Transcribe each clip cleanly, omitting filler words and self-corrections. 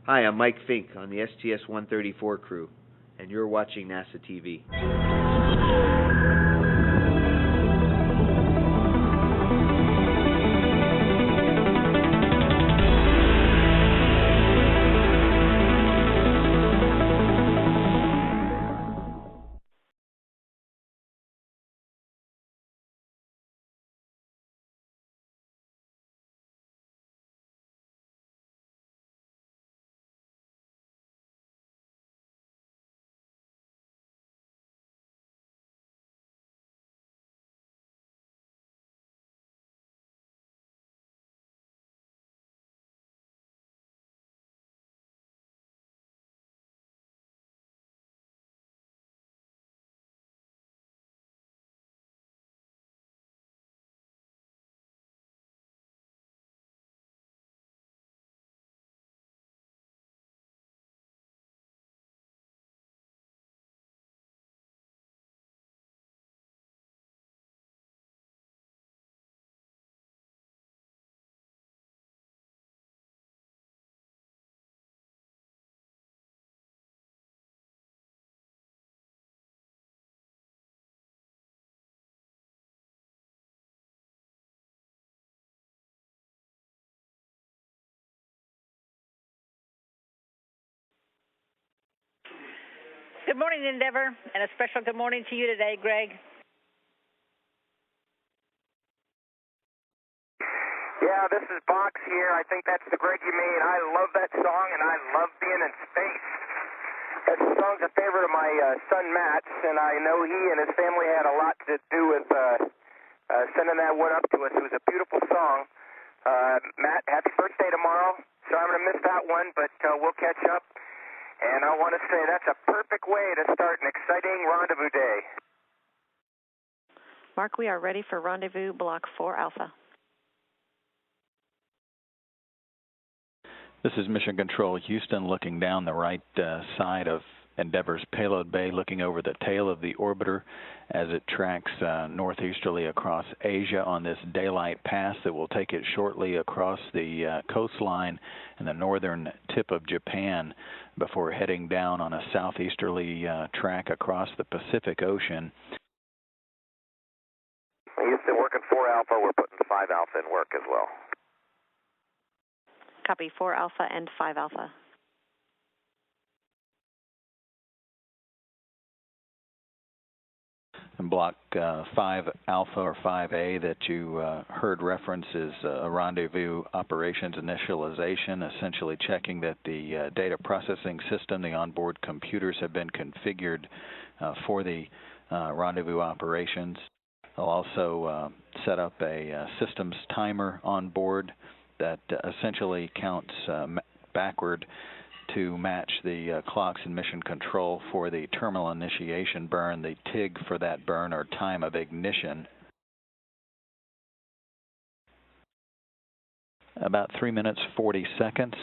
Hi, I'm Mike Fink on the STS-134 crew, and you're watching NASA TV. Good morning, Endeavour, and a special good morning to you today, Greg. Yeah, this is Box here. I think that's the Greg you mean. I love that song, and I love being in space. That song's a favorite of my son, Matt, and I know he and his family had a lot to do with sending that one up to us. It was a beautiful song. Matt, happy birthday tomorrow. So I'm going to miss that one, but we'll catch up. And I want to say that's a perfect way to start an exciting rendezvous day. Mark, we are ready for rendezvous block 4 Alpha. This is Mission Control Houston, looking down the right side of Endeavour's payload bay, looking over the tail of the orbiter as it tracks northeasterly across Asia on this daylight pass that will take it shortly across the coastline and the northern tip of Japan before heading down on a southeasterly track across the Pacific Ocean. Houston, working 4 Alpha. We're putting 5 Alpha in work as well. Copy 4 Alpha and 5 Alpha. And block 5 Alpha or 5A that you heard reference is a rendezvous operations initialization, essentially checking that the data processing system, the onboard computers have been configured for the rendezvous operations. They'll also set up a systems timer on board that essentially counts backward to match the clocks in Mission Control for the terminal initiation burn, the TIG for that burn, or time of ignition. About 3 minutes 40 seconds,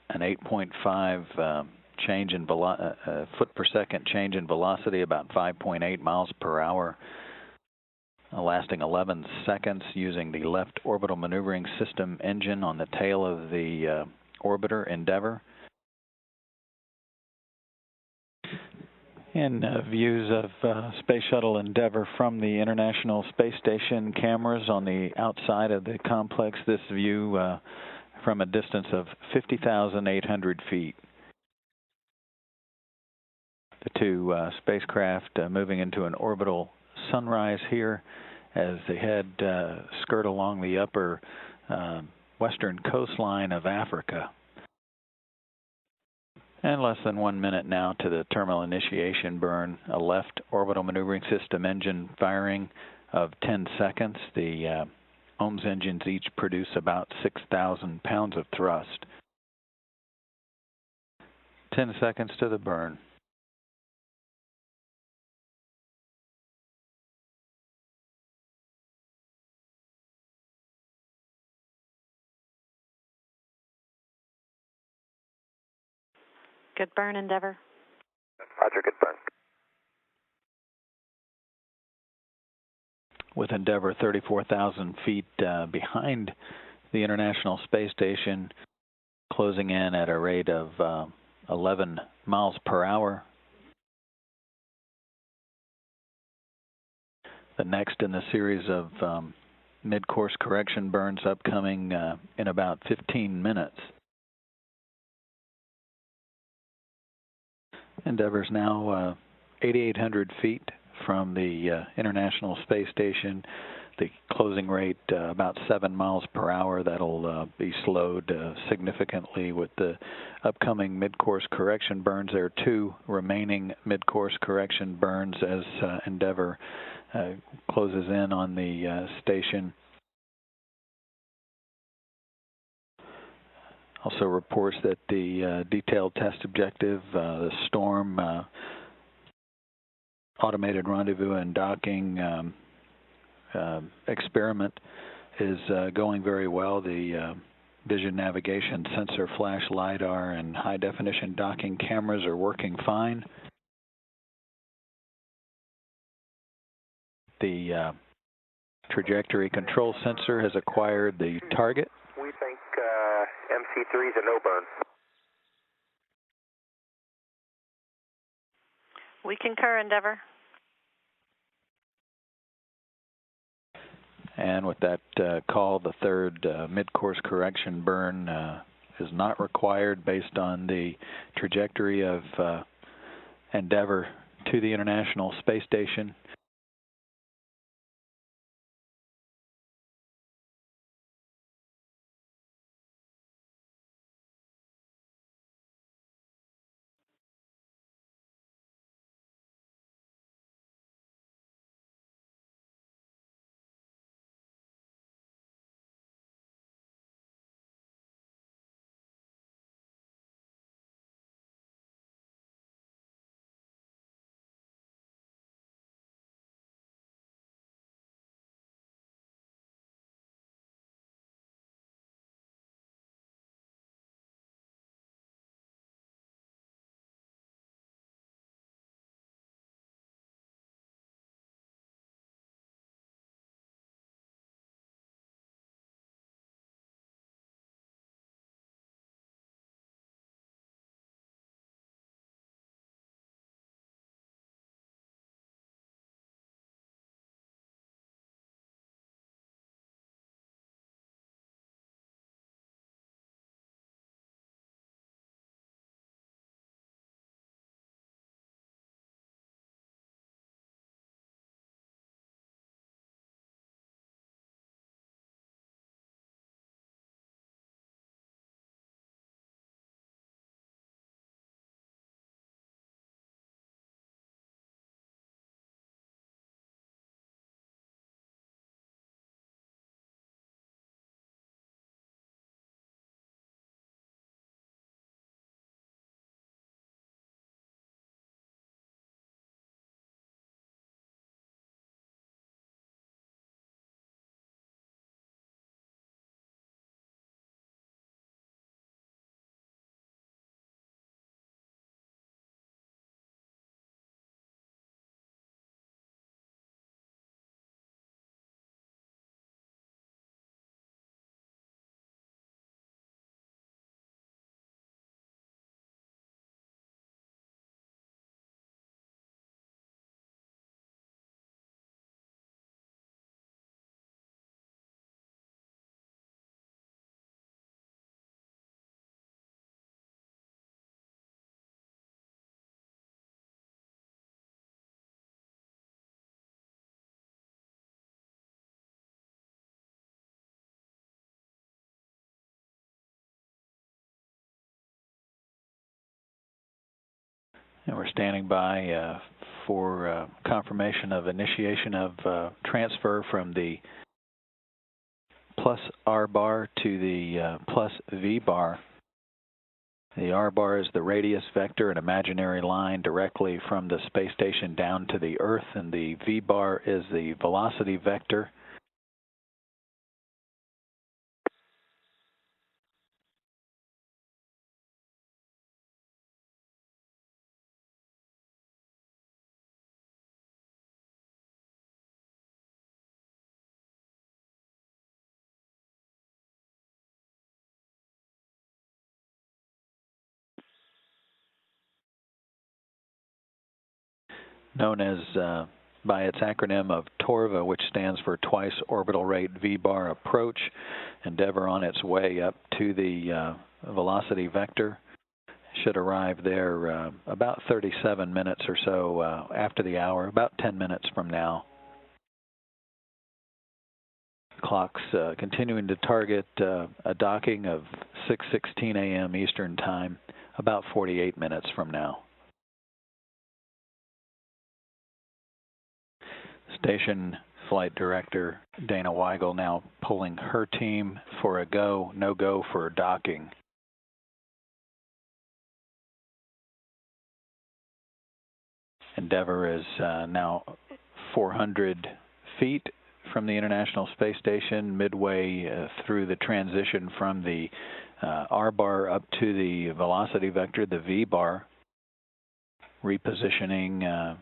an 8.5 change in foot per second change in velocity, about 5.8 miles per hour, lasting 11 seconds using the left orbital maneuvering system engine on the tail of the orbiter Endeavour. And views of Space Shuttle Endeavour from the International Space Station cameras on the outside of the complex. This view from a distance of 50,800 feet. The two spacecraft moving into an orbital sunrise here as they head skirt along the upper western coastline of Africa. And less than 1 minute now to the terminal initiation burn, a left orbital maneuvering system engine firing of 10 seconds. The OMS engines each produce about 6,000 pounds of thrust. 10 seconds to the burn. Good burn, Endeavour. Roger, good burn. With Endeavour 34,000 feet behind the International Space Station, closing in at a rate of 11 miles per hour. The next in the series of mid-course correction burns upcoming in about 15 minutes. Endeavour's now 8,800 feet from the International Space Station. The closing rate about 7 miles per hour. That'll be slowed significantly with the upcoming mid-course correction burns. There are 2 remaining mid-course correction burns as Endeavour closes in on the station. Also reports that the detailed test objective, the storm, automated rendezvous and docking experiment is going very well. The vision navigation sensor, flash LiDAR, and high-definition docking cameras are working fine. The trajectory control sensor has acquired the target. We think MC3 is a no burn. We concur, Endeavour. And with that call, the third mid-course correction burn is not required based on the trajectory of Endeavour to the International Space Station. And we're standing by for confirmation of initiation of transfer from the plus R bar to the plus V bar. The R bar is the radius vector, an imaginary line directly from the space station down to the Earth, and the V bar is the velocity vector. known as by its acronym of TORVA, which stands for Twice Orbital Rate V-bar Approach. Endeavour on its way up to the velocity vector. Should arrive there about 37 minutes or so after the hour, about 10 minutes from now. Clock's continuing to target a docking of 6:16 a.m. Eastern Time, about 48 minutes from now. Station Flight Director Dana Weigel now pulling her team for a go, no-go for docking. Endeavour is now 400 feet from the International Space Station, midway through the transition from the R-bar up to the velocity vector, the V-bar, repositioning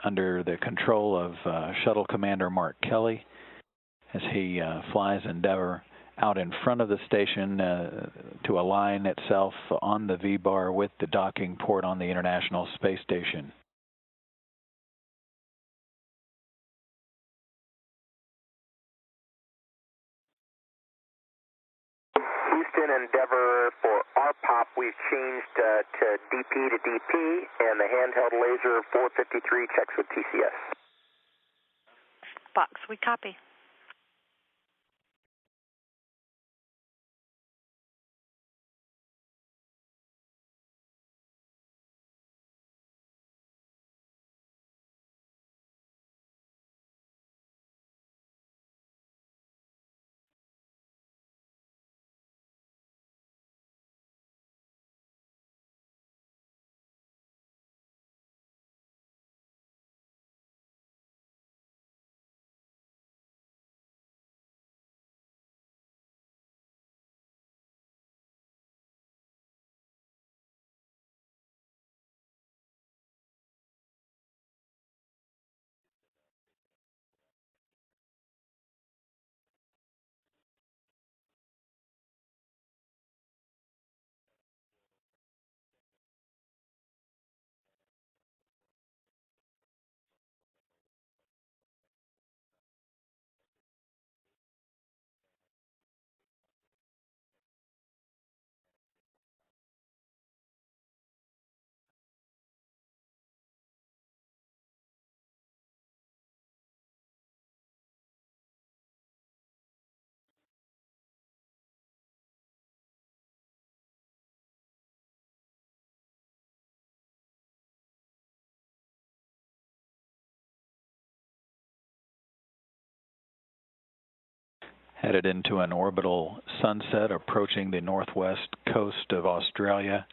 under the control of Shuttle Commander Mark Kelly as he flies Endeavour out in front of the station to align itself on the V-bar with the docking port on the International Space Station. Houston, Endeavour, for RPOP, we've changed to DP to DP, and the handheld laser 453 checks with TCS. Box, we copy. Headed into an orbital sunset approaching the northwest coast of Australia.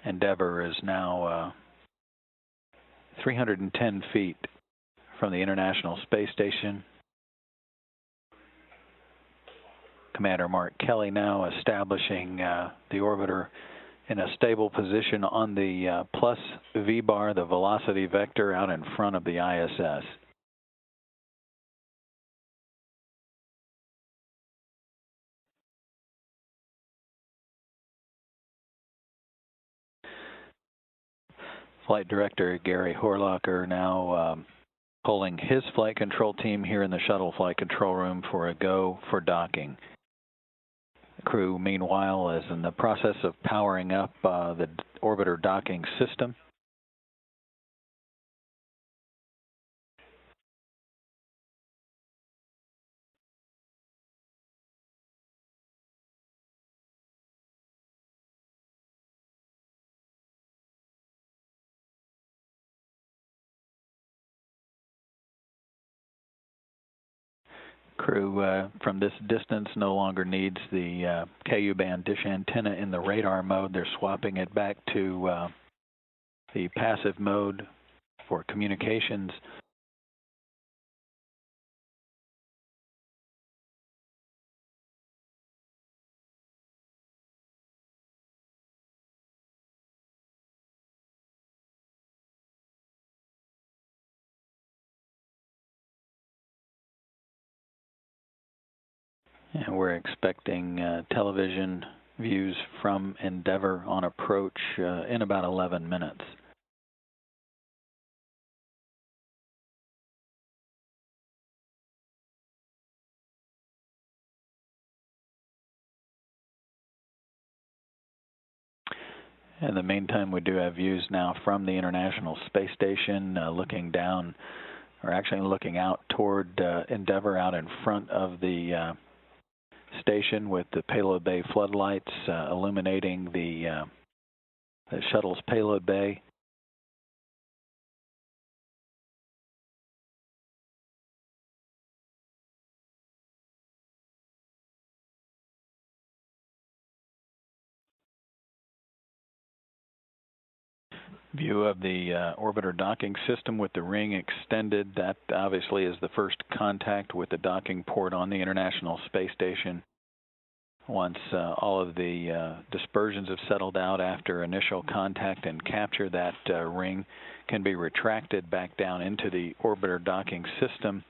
Endeavour is now 310 feet from the International Space Station. Commander Mark Kelly now establishing the orbiter in a stable position on the plus V-bar, the velocity vector, out in front of the ISS. Flight Director Gary Horlocker now pulling his flight control team here in the shuttle flight control room for a go for docking. The crew, meanwhile, is in the process of powering up the orbiter docking system. Crew from this distance no longer needs the KU band dish antenna in the radar mode. They're swapping it back to the passive mode for communications. And we're expecting television views from Endeavour on approach in about 11 minutes. In the meantime, we do have views now from the International Space Station, looking down, or actually looking out toward Endeavour, out in front of the station, with the payload bay floodlights illuminating the shuttle's payload bay. View of the orbiter docking system with the ring extended. That obviously is the first contact with the docking port on the International Space Station. Once all of the dispersions have settled out after initial contact and capture, that ring can be retracted back down into the orbiter docking system,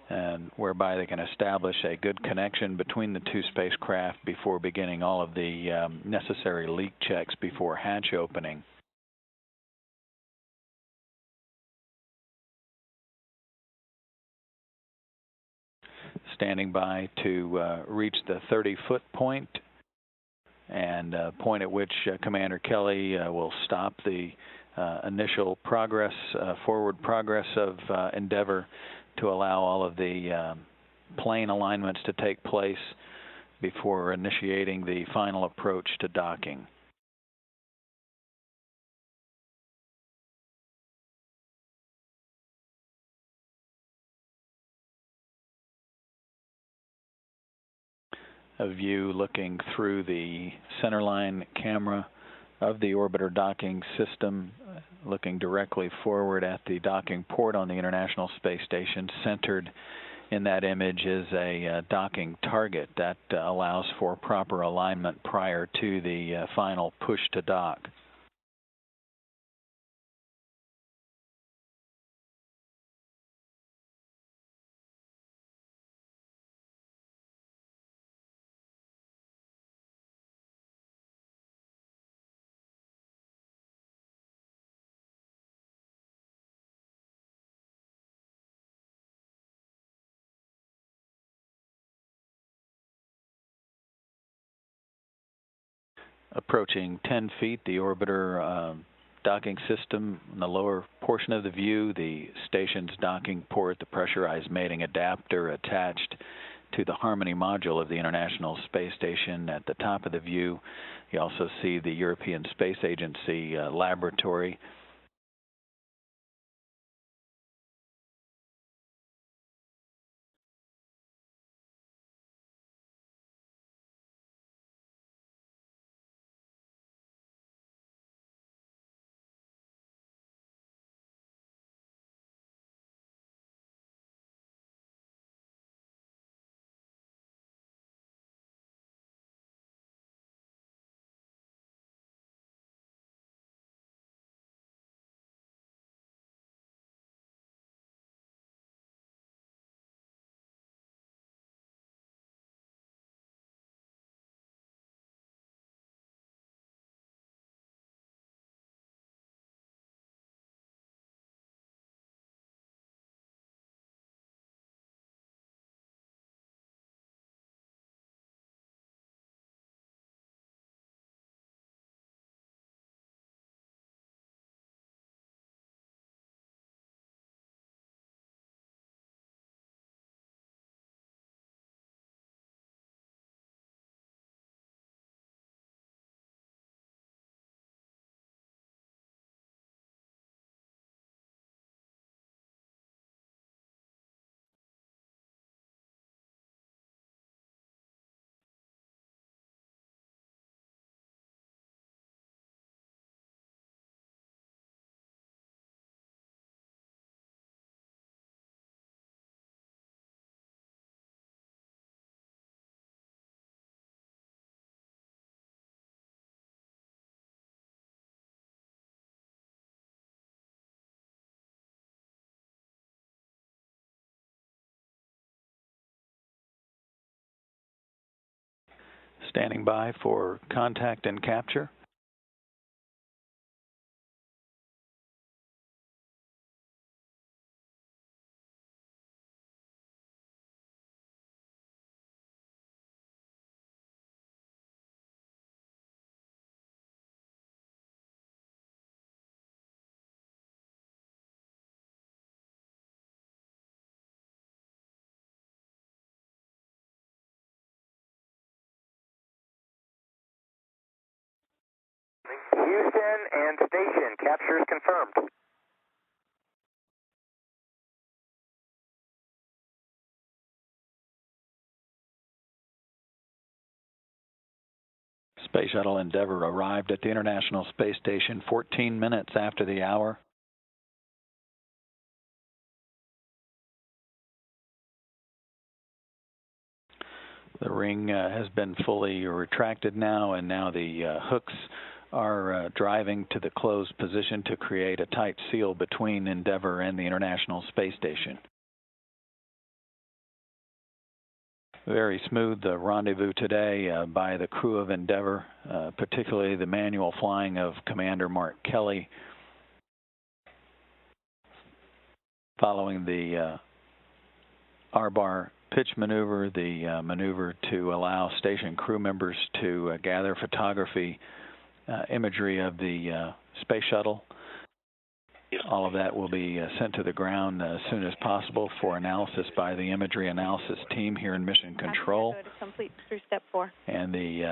and whereby they can establish a good connection between the two spacecraft before beginning all of the necessary leak checks before hatch opening. Standing by to reach the 30-foot point, and point at which Commander Kelly will stop the initial progress, forward progress of Endeavour, to allow all of the plane alignments to take place before initiating the final approach to docking. A view looking through the centerline camera of the orbiter docking system, looking directly forward at the docking port on the International Space Station. Centered in that image is a docking target that allows for proper alignment prior to the final push to dock. Approaching 10 feet, the orbiter docking system in the lower portion of the view, the station's docking port, the pressurized mating adapter attached to the Harmony module of the International Space Station. At the top of the view, you also see the European Space Agency laboratory. Standing by for contact and capture. Houston and station, capture is confirmed. Space Shuttle Endeavour arrived at the International Space Station 14 minutes after the hour. The ring has been fully retracted now, and now the hooks are driving to the closed position to create a tight seal between Endeavour and the International Space Station. Very smooth rendezvous today by the crew of Endeavour, particularly the manual flying of Commander Mark Kelly, following the R-bar pitch maneuver, the maneuver to allow station crew members to gather photography imagery of the space shuttle. All of that will be sent to the ground as soon as possible for analysis by the imagery analysis team here in Mission Control. Complete through step 4. And he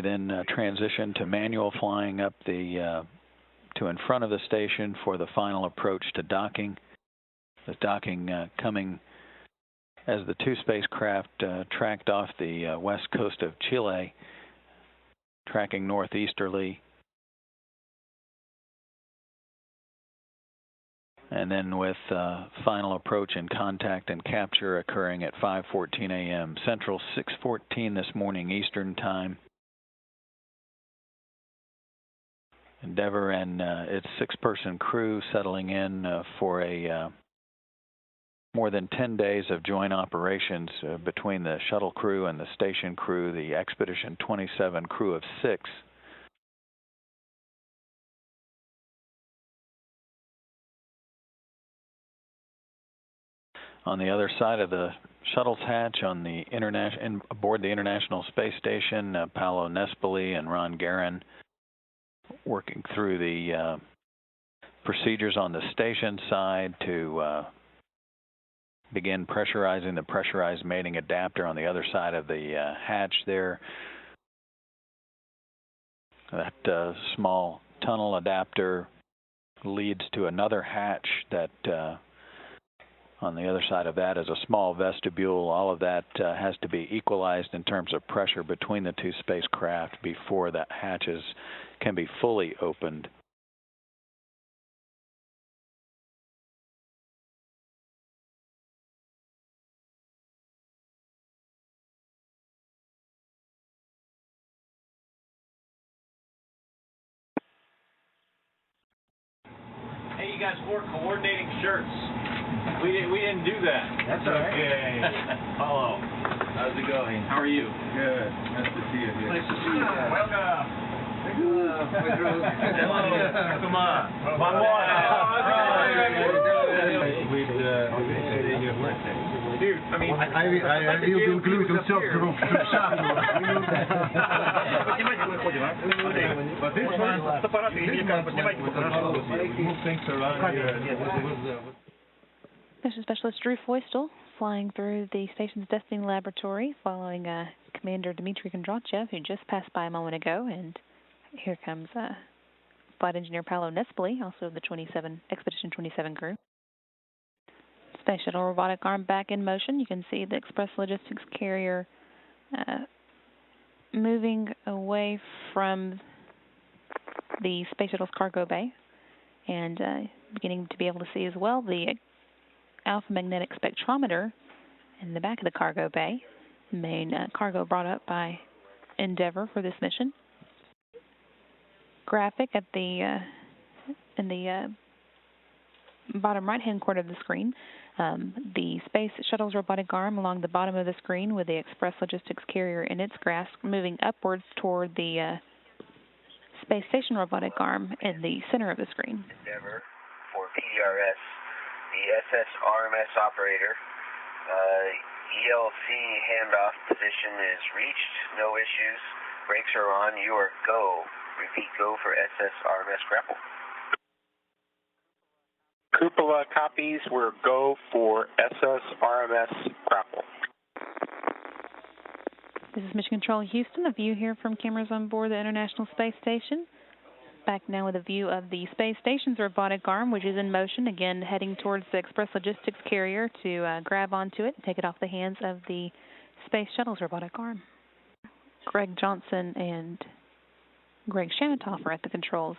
then transitioned to manual flying up to in front of the station for the final approach to docking. The docking coming as the two spacecraft tracked off the west coast of Chile, tracking northeasterly. And then with final approach and contact and capture occurring at 5:14 a.m. Central, 6:14 this morning Eastern Time. Endeavour and its 6-person crew settling in for a more than 10 days of joint operations between the shuttle crew and the station crew, the Expedition 27 crew of 6. On the other side of the shuttle's hatch, on the aboard the International Space Station, Paolo Nespoli and Ron Guerin working through the procedures on the station side to begin pressurizing the pressurized mating adapter on the other side of the hatch there. That small tunnel adapter leads to another hatch that on the other side of that is a small vestibule. All of that has to be equalized in terms of pressure between the two spacecraft before the hatches can be fully opened. Hey, you guys wore coordinating shirts. We didn't do that. That's okay. Hello. How's it going? How are you? Good. Nice to see you here. Nice to see you. Welcome. Hello. Come on. Dude, I mean, I will include some self-group to Shuttle. But this one, move things around here. Mission Specialist Drew Foystel flying through the station's Destiny Laboratory following Commander Dmitry Kondrachev, who just passed by a moment ago, and here comes Flight Engineer Paolo Nespoli, also of the Expedition 27 crew. Space Shuttle robotic arm back in motion. You can see the Express Logistics carrier moving away from the Space Shuttle's cargo bay, and beginning to be able to see as well the alpha magnetic spectrometer in the back of the cargo bay. Main cargo brought up by Endeavour for this mission. Graphic at the in the bottom right-hand corner of the screen. The Space Shuttle's robotic arm along the bottom of the screen with the Express Logistics carrier in its grasp, moving upwards toward the Space Station robotic arm in the center of the screen. Endeavour for PDRS, the SS RMS operator. ELC handoff position is reached, no issues. Brakes are on, you are go. Repeat, go for SS RMS grapple. Cupola copies, we're go for SS RMS grapple. This is Mission Control Houston, a view here from cameras on board the International Space Station. Back now with a view of the space station's robotic arm, which is in motion, again heading towards the Express Logistics carrier to grab onto it and take it off the hands of the Space Shuttle's robotic arm. Greg Johnson and Greg Shanatoff are at the controls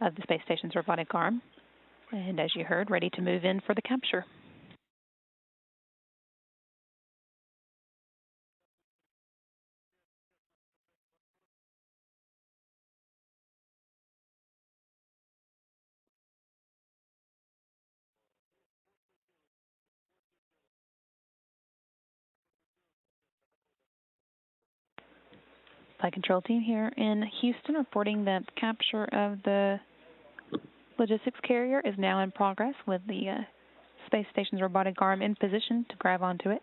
of the space station's robotic arm, and as you heard, ready to move in for the capture. Flight control team here in Houston reporting that capture of the logistics carrier is now in progress with the space station's robotic arm in position to grab onto it.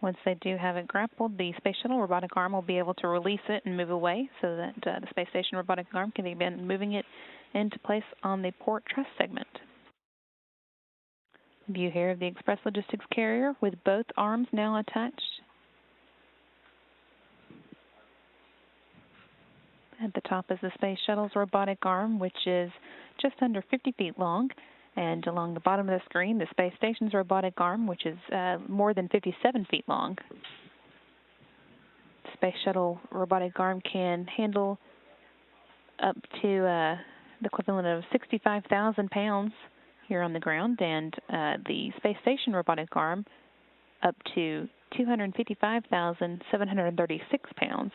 Once they do have it grappled, the space shuttle robotic arm will be able to release it and move away so that the space station robotic arm can begin moving it into place on the port truss segment. View here of the Express Logistics carrier with both arms now attached. At the top is the Space Shuttle's robotic arm, which is just under 50 feet long. And along the bottom of the screen, the Space Station's robotic arm, which is more than 57 feet long. The Space Shuttle robotic arm can handle up to the equivalent of 65,000 pounds here on the ground, and the Space Station robotic arm up to 255,736 pounds.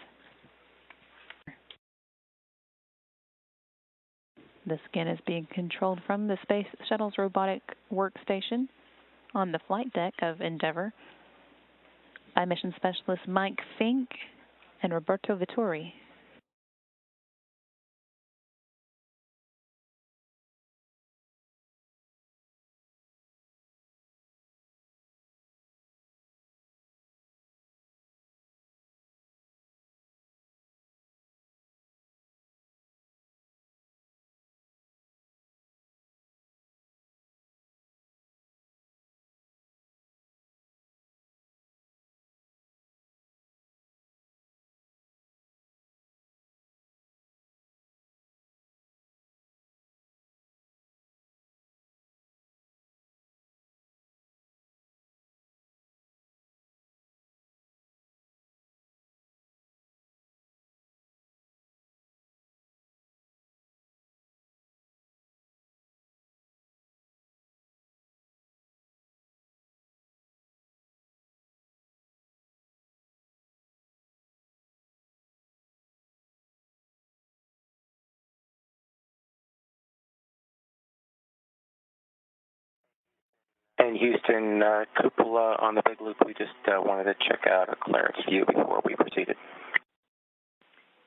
This again is being controlled from the Space Shuttle's robotic workstation on the flight deck of Endeavour by mission specialist Mike Fink and Roberto Vittori. And Houston, cupola on the big loop. We just wanted to check out a clearance view before we proceeded.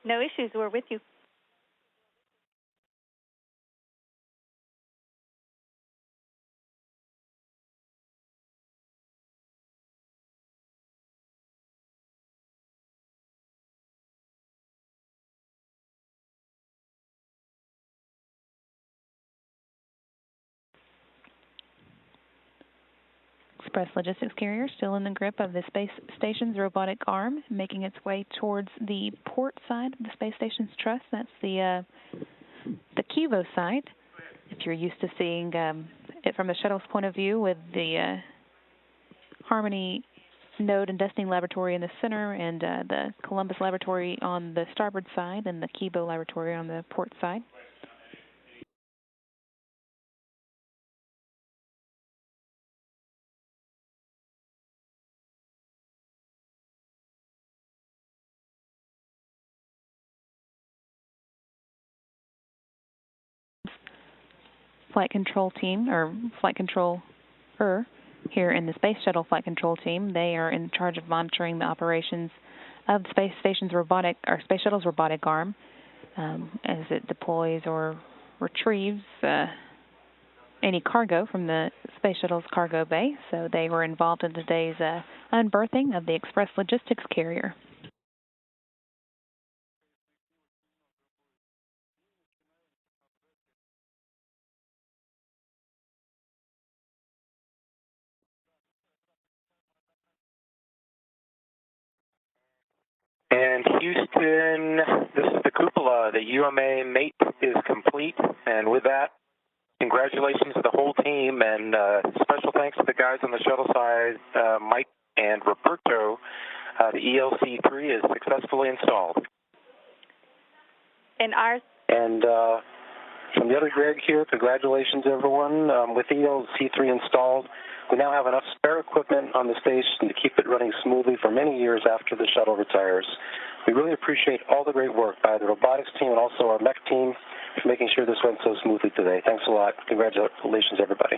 No issues. We're with you. Express Logistics carrier still in the grip of the space station's robotic arm, making its way towards the port side of the space station's truss. That's the Kivo side. If you're used to seeing it from the shuttle's point of view, with the Harmony Node and Destiny Laboratory in the center, and the Columbus Laboratory on the starboard side, and the Kivo Laboratory on the port side. Flight control team, or flight controller here in the Space Shuttle flight control team. They are in charge of monitoring the operations of the space station's robotic, or Space Shuttle's robotic arm, as it deploys or retrieves any cargo from the Space Shuttle's cargo bay. So they were involved in today's unberthing of the Express Logistics carrier. And Houston, this is the cupola. The UMA mate is complete. And with that, congratulations to the whole team, and special thanks to the guys on the shuttle side, Mike and Roberto. The ELC-3 is successfully installed. And ours? And from the other Greg here, congratulations, everyone. With ELC-3 installed, we now have enough spare equipment on the station to keep it running smoothly for many years after the shuttle retires. We really appreciate all the great work by the robotics team and also our mech team for making sure this went so smoothly today. Thanks a lot. Congratulations, everybody.